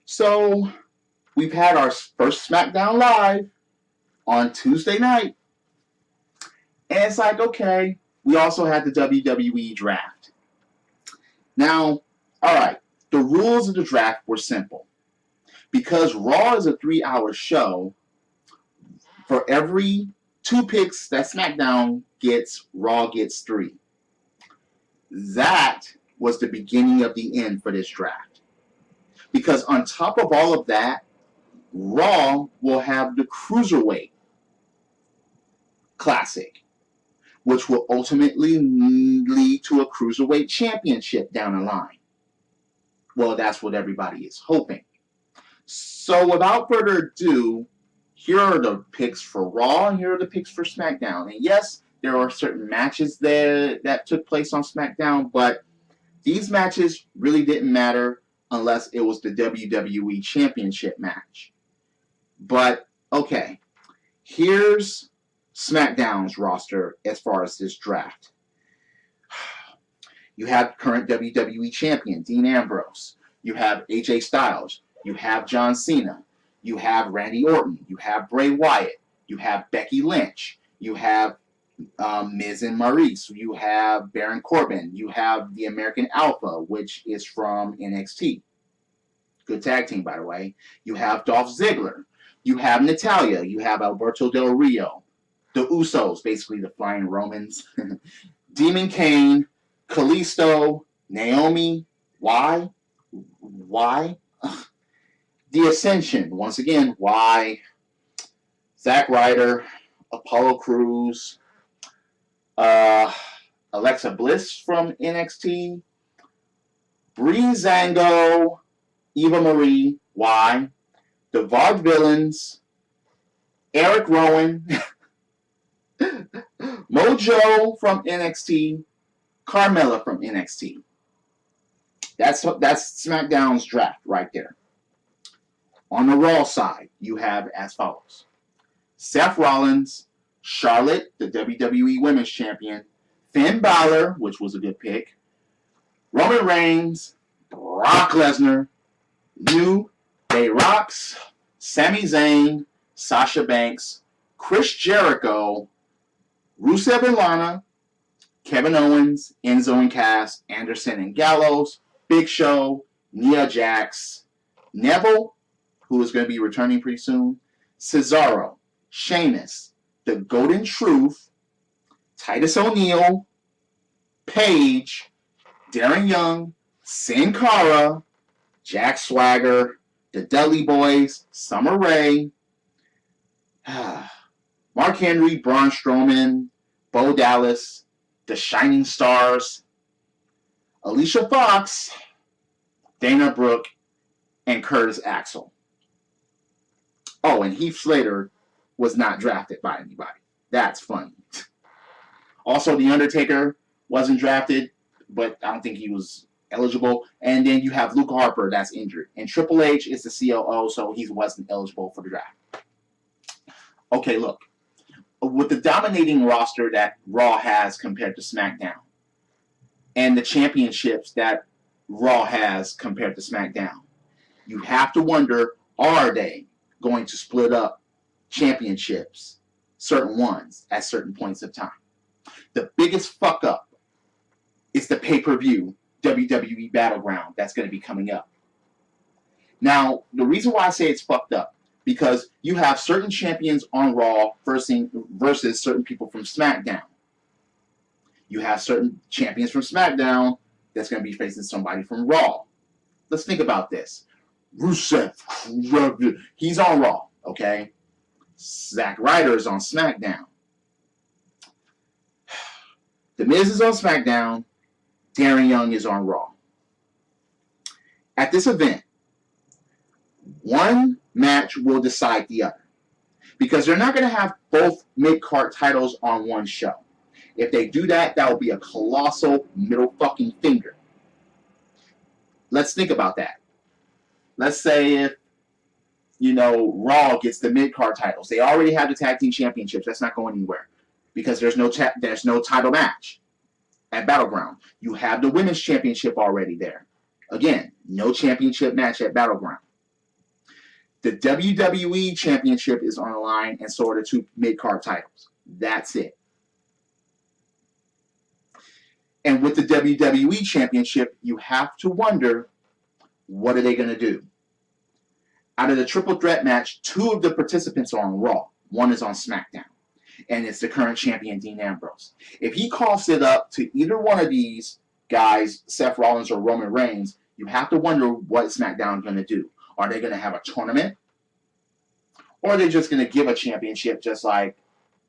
So we've had our first SmackDown Live on Tuesday night. And it's like, okay, we also had the WWE draft. Now, all right, the rules of the draft were simple. Because Raw is a 3-hour show, for every 2 picks that SmackDown gets, Raw gets 3. That was the beginning of the end for this draft. Because on top of all of that, Raw will have the Cruiserweight Classic, which will ultimately lead to a Cruiserweight Championship down the line. Well, that's what everybody is hoping. So without further ado, here are the picks for Raw and here are the picks for SmackDown. And yes, there are certain matches there that took place on SmackDown, but these matches really didn't matter unless it was the WWE Championship match. But, okay, here's SmackDown's roster as far as this draft. You have current WWE Champion Dean Ambrose. You have AJ Styles. You have John Cena. You have Randy Orton. You have Bray Wyatt. You have Becky Lynch. You have Miz and Maurice. You have Baron Corbin. You have the American Alpha, which is from NXT. Good tag team, by the way. You have Dolph Ziggler. You have Natalya. You have Alberto Del Rio. The Usos, basically the Flying Romans. Demon Kane. Kalisto. Naomi. Why? The Ascension. Once again, why? Zack Ryder. Apollo Crews. Alexa Bliss from NXT. Breezango. Eva Marie. Why? The Vaudevillains. Eric Rowan. Mojo from NXT. Carmella from NXT. That's SmackDown's draft right there. On the Raw side, you have as follows. Seth Rollins, Charlotte, the WWE Women's Champion, Finn Balor, which was a good pick, Roman Reigns, Brock Lesnar, New Day Rocks, Sami Zayn, Sasha Banks, Chris Jericho, Rusev and Lana, Kevin Owens, Enzo and Cass, Anderson and Gallows, Big Show, Nia Jax, Neville, who is going to be returning pretty soon, Cesaro, Sheamus, The Golden Truth, Titus O'Neil, Paige, Darren Young, Sin Cara, Jack Swagger, the Dudley Boys, Summer Rae, Mark Henry, Braun Strowman, Bo Dallas, the Shining Stars, Alicia Fox, Dana Brooke, and Curtis Axel. Oh, and Heath Slater was not drafted by anybody. That's funny. Also, The Undertaker wasn't drafted, but I don't think he was eligible. And then you have Luke Harper that's injured. And Triple H is the COO, so he wasn't eligible for the draft. Okay, look. With the dominating roster that Raw has compared to SmackDown, and the championships that Raw has compared to SmackDown, you have to wonder, are they going to split up championships, certain ones, at certain points of time? The biggest fuck up is the pay-per-view WWE Battleground that's going to be coming up. Now, the reason why I say it's fucked up, because you have certain champions on Raw versus certain people from SmackDown. You have certain champions from SmackDown that's going to be facing somebody from Raw. Let's think about this. Rusev, he's on Raw, okay? Zack Ryder is on SmackDown. The Miz is on SmackDown. Darren Young is on Raw. At this event, one match will decide the other, because they're not going to have both mid-card titles on one show. If they do that, that will be a colossal middle fucking finger. Let's think about that. Let's say if, Raw gets the mid-card titles. They already have the tag team championships. That's not going anywhere because there's no title match at Battleground. You have the women's championship already there. Again, no championship match at Battleground. The WWE Championship is on the line, and so are the two mid-card titles. That's it. And with the WWE Championship, you have to wonder, what are they going to do? Out of the triple threat match, 2 of the participants are on Raw. 1 is on SmackDown. And it's the current champion, Dean Ambrose. If he coughs it up to either one of these guys, Seth Rollins or Roman Reigns, you have to wonder what SmackDown is going to do. Are they going to have a tournament? Or are they just going to give a championship just like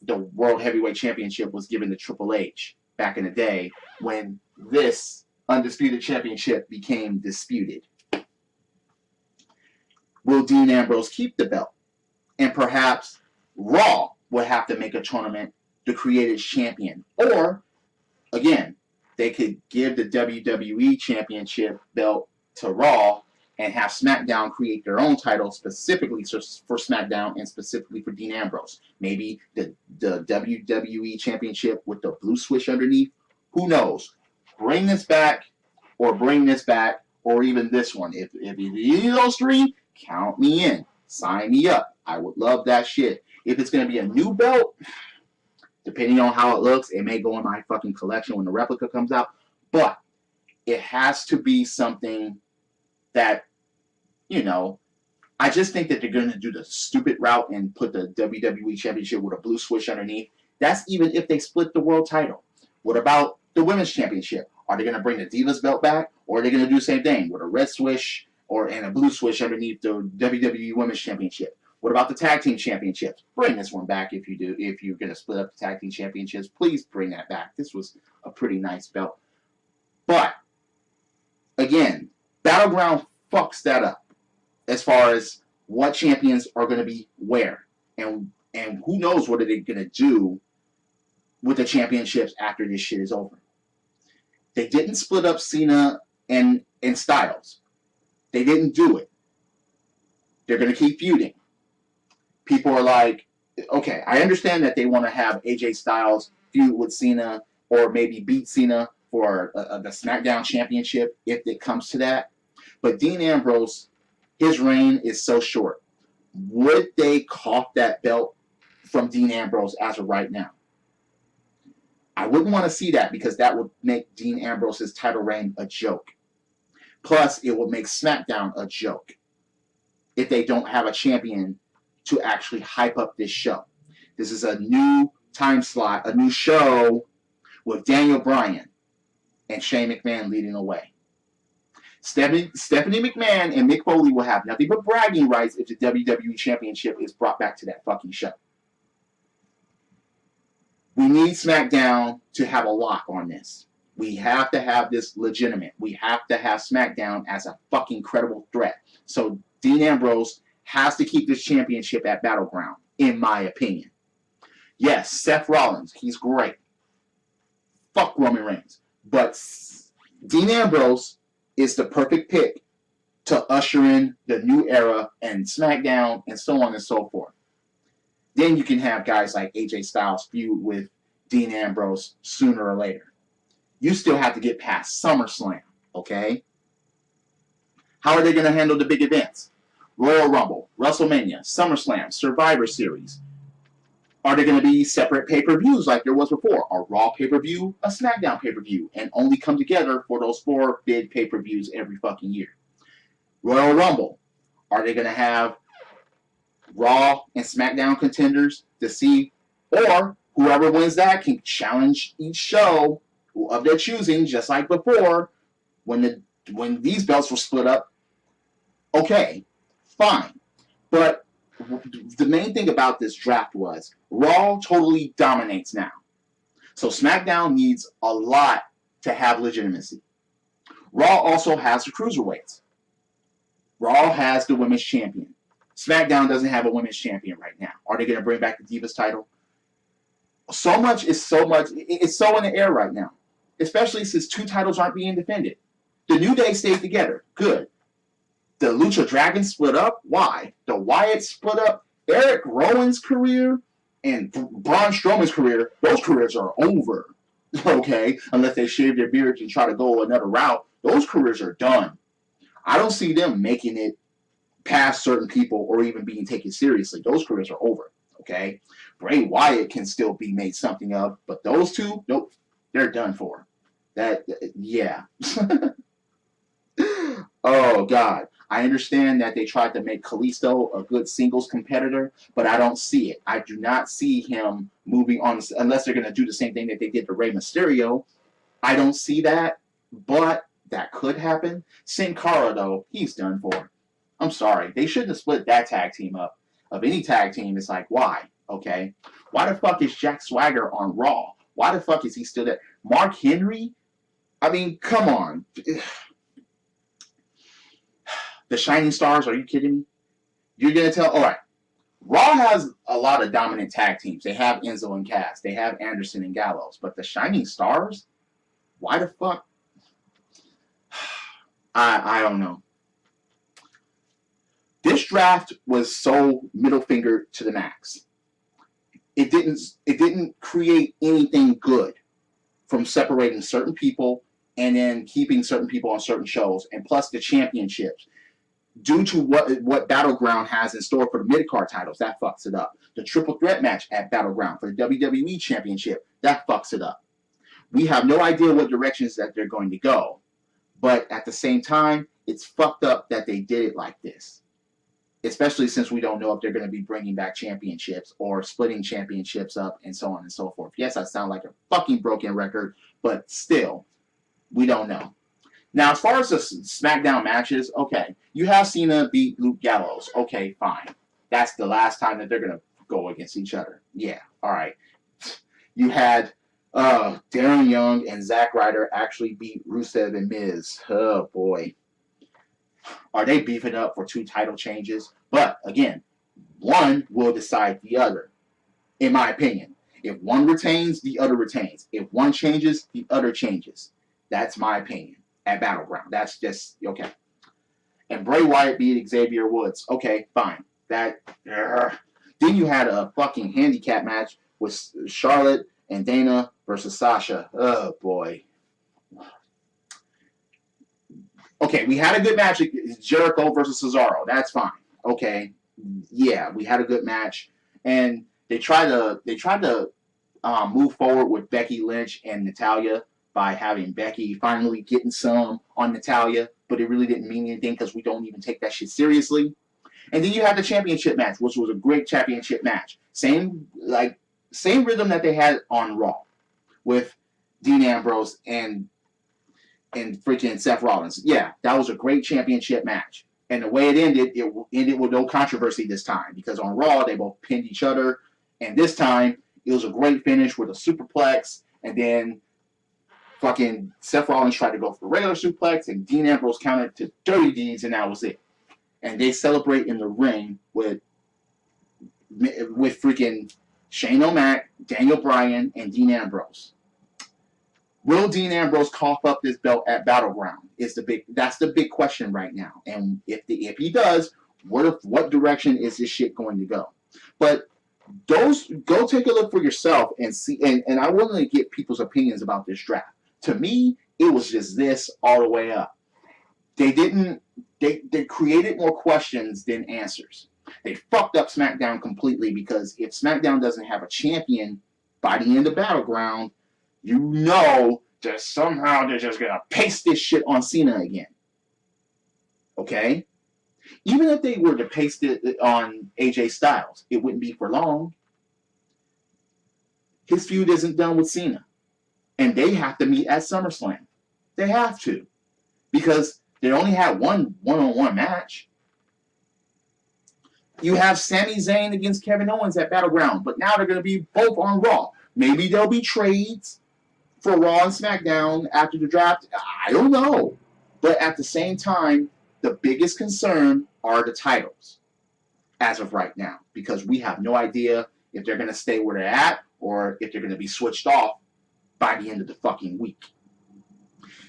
the World Heavyweight Championship was given to Triple H back in the day when this Undisputed Championship became disputed? Will Dean Ambrose keep the belt? And perhaps Raw will have to make a tournament to create its champion. Or, again, they could give the WWE Championship belt to Raw and have SmackDown create their own title specifically for SmackDown and specifically for Dean Ambrose. Maybe the WWE Championship with the blue switch underneath. Who knows? Bring this back, or even this one. If any of those 3, count me in. Sign me up. I would love that shit. If it's going to be a new belt, depending on how it looks, it may go in my fucking collection when the replica comes out. But it has to be something that, I just think that they're going to do the stupid route and put the WWE Championship with a blue switch underneath. That's even if they split the world title. What about the Women's Championship? Are they going to bring the Divas belt back? Or are they going to do the same thing with a red switch and a blue switch underneath the WWE Women's Championship? What about the Tag Team Championships? Bring this one back if you do. If you're going to split up the Tag Team Championships, please bring that back. This was a pretty nice belt. But, again, Battleground fucks that up as far as what champions are going to be where. And who knows what are they going to do with the championships after this shit is over. They didn't split up Cena and Styles. They didn't do it. They're going to keep feuding. People are like, okay, I understand that they want to have AJ Styles feud with Cena or maybe beat Cena for the SmackDown Championship if it comes to that. But Dean Ambrose, his reign is so short. Would they cough that belt from Dean Ambrose as of right now? I wouldn't want to see that because that would make Dean Ambrose's title reign a joke. Plus, it would make SmackDown a joke if they don't have a champion to actually hype up this show. This is a new time slot, a new show with Daniel Bryan and Shane McMahon leading the way. Stephanie McMahon and Mick Foley will have nothing but bragging rights if the WWE Championship is brought back to that fucking show. We need SmackDown to have a lock on this. We have to have this legitimate. We have to have SmackDown as a fucking credible threat. So Dean Ambrose has to keep this championship at Battleground, in my opinion. Yes, Seth Rollins, he's great. Fuck Roman Reigns. But Dean Ambrose is the perfect pick to usher in the new era and SmackDown and so on and so forth. Then you can have guys like AJ Styles feud with Dean Ambrose sooner or later. You still have to get past SummerSlam, okay? How are they going to handle the big events? Royal Rumble, WrestleMania, SummerSlam, Survivor Series. Are they going to be separate pay-per-views like there was before? A Raw pay-per-view, a SmackDown pay-per-view, and only come together for those 4 big pay-per-views every fucking year? Royal Rumble. Are they going to have Raw and SmackDown contenders to see, or whoever wins that can challenge each show of their choosing, just like before when these belts were split up? Okay, fine. But the main thing about this draft was Raw totally dominates now. So SmackDown needs a lot to have legitimacy. Raw also has the cruiserweights. Raw has the women's champion. SmackDown doesn't have a women's champion right now. Are they going to bring back the Divas title? It's so in the air right now. Especially since 2 titles aren't being defended. The New Day stayed together. Good. The Lucha Dragons split up. Why? The Wyatts split up. Eric Rowan's career and Braun Strowman's career, those careers are over. Okay? Unless they shave their beards and try to go another route. Those careers are done. I don't see them making it past certain people or even being taken seriously. Those careers are over. Okay, Bray Wyatt can still be made something of, but those two, nope, they're done for. That, yeah. Oh God, I understand that they tried to make Kalisto a good singles competitor, but I don't see it. I do not see him moving on unless they're going to do the same thing that they did to Rey Mysterio. I don't see that, but that could happen. Sin Cara, though, he's done for. I'm sorry. They shouldn't have split that tag team up. Of any tag team, it's like, why? Okay? Why the fuck is Jack Swagger on Raw? Why the fuck is he still there? Mark Henry? I mean, come on. The Shining Stars, are you kidding me? You're going to tell, all right, Raw has a lot of dominant tag teams. They have Enzo and Cass. They have Anderson and Gallows. But the Shining Stars? Why the fuck? I don't know. This draft was so middle finger to the max. It didn't create anything good from separating certain people and then keeping certain people on certain shows, and plus the championships. Due to what Battleground has in store for the mid-card titles, that fucks it up. The triple threat match at Battleground for the WWE Championship, that fucks it up. We have no idea what directions that they're going to go, but at the same time, it's fucked up that they did it like this. Especially since we don't know if they're going to be bringing back championships or splitting championships up and so on and so forth. Yes, I sound like a fucking broken record, but still, we don't know. Now, as far as the SmackDown matches, okay, you have Cena beat Luke Gallows. Okay, fine. That's the last time that they're going to go against each other. Yeah, all right. You had Darren Young and Zack Ryder actually beat Rusev and Miz. Oh, boy. Are they beefing up for 2 title changes? But, again, one will decide the other, in my opinion. If one retains, the other retains. If one changes, the other changes. That's my opinion at Battleground. That's just, okay. And Bray Wyatt beat Xavier Woods. Okay, fine. Then you had a fucking handicap match with Charlotte and Dana versus Sasha. Oh, boy. Okay, we had a good match. Jericho versus Cesaro. That's fine. Okay, yeah, we had a good match, and they tried to move forward with Becky Lynch and Natalya by having Becky finally getting some on Natalya, but it really didn't mean anything because we don't even take that shit seriously. And then you had the championship match, which was a great championship match. Same rhythm that they had on Raw with Dean Ambrose and freaking Seth Rollins. Yeah, that was a great championship match. And the way it ended with no controversy this time. Because on Raw, they both pinned each other. And this time, it was a great finish with a superplex. And then fucking Seth Rollins tried to go for a regular suplex. And Dean Ambrose countered to dirty deeds. And that was it. And they celebrate in the ring with freaking Shane O'Mac, Daniel Bryan, and Dean Ambrose. Will Dean Ambrose cough up this belt at Battleground? That's the big question right now. And if he does, what direction is this shit going to go? But go take a look for yourself and see. And I want to get people's opinions about this draft. To me, it was just this all the way up. They created more questions than answers. They fucked up SmackDown completely because if SmackDown doesn't have a champion by the end of Battleground, you know that somehow they're just going to paste this shit on Cena again. Okay? Even if they were to paste it on AJ Styles, it wouldn't be for long. His feud isn't done with Cena. And they have to meet at SummerSlam. They have to. Because they only had one one-on-one match. You have Sami Zayn against Kevin Owens at Battleground, but now they're going to be both on Raw. Maybe there'll be trades for Raw and SmackDown after the draft. I don't know. But at the same time, the biggest concern are the titles as of right now, because we have no idea if they're going to stay where they're at or if they're going to be switched off by the end of the fucking week.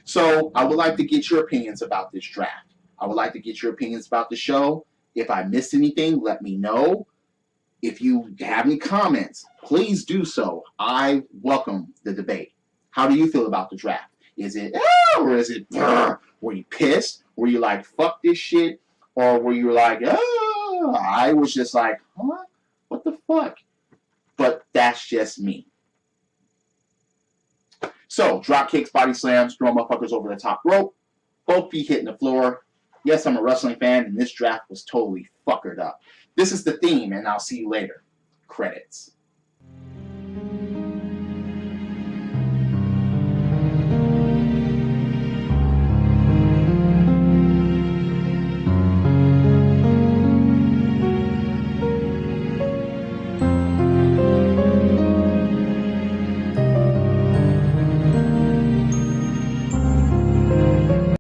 So I would like to get your opinions about this draft. I would like to get your opinions about the show. If I missed anything, let me know. If you have any comments, please do so. I welcome the debate. How do you feel about the draft? Is it, or is it, were you pissed? Were you like, fuck this shit? Or were you like, oh, I was just like, huh? What the fuck? But that's just me. So, drop kicks, body slams, throw motherfuckers over the top rope, both feet hitting the floor. Yes, I'm a wrestling fan, and this draft was totally fuckered up. This is the theme, and I'll see you later. Credits.